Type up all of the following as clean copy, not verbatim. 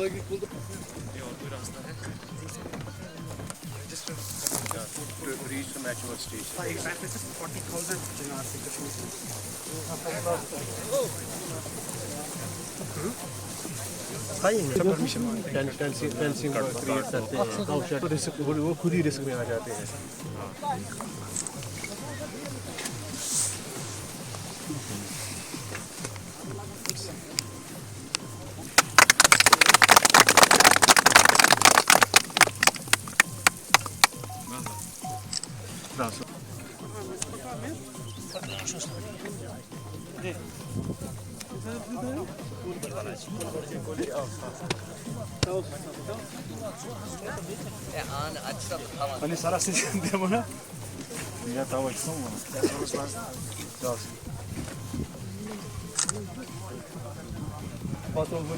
ये और कोई रास्ता है? To reach the Metro station. Fencing create करते हैं, रिस्क वो खुद ही रिस्क में आ जाते हैं। Они сарасы демона. Я того снова. Потом вы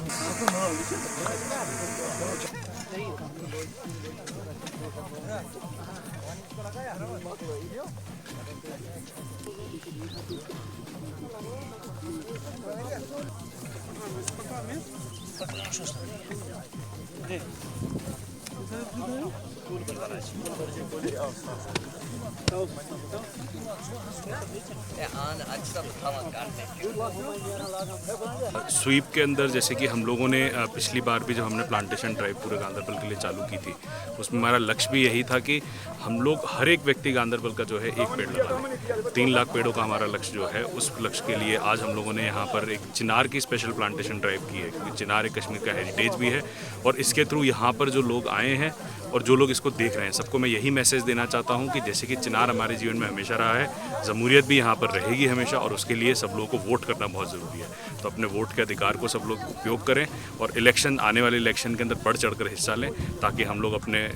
स्वीप के अंदर जैसे कि हम लोगों ने पिछली बार भी जब हमने प्लांटेशन ड्राइव पूरे गांधरबल के लिए चालू की थी, उसमें हमारा लक्ष्य भी यही था कि हम लोग हर एक व्यक्ति गांधरबल का जो है एक पेड़ लगाएं। 3 लाख पेड़ों का हमारा लक्ष्य जो है, उस लक्ष्य के लिए आज हम लोगों ने यहाँ पर एक चिनार की स्पेशल प्लांटेशन ड्राइव की है, क्योंकि चिनार एक कश्मीर का हेरिटेज भी है। और इसके थ्रू यहाँ पर जो लोग आए हैं और जो लोग इसको देख रहे हैं, सबको मैं यही मैसेज देना चाहता हूँ कि जैसे कि चिनार हमारे जीवन में हमेशा रहा है, जमहूरियत भी यहाँ पर रहेगी हमेशा, और उसके लिए सब लोगों को वोट करना बहुत ज़रूरी है। तो अपने वोट के अधिकार को सब लोग उपयोग करें और इलेक्शन, आने वाले इलेक्शन के अंदर बढ़ चढ़कर हिस्सा लें, ताकि हम लोग अपने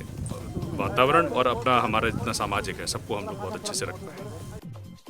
वातावरण और अपना हमारा जितना सामाजिक है सबको हम लोग बहुत अच्छे से रख पाएँ।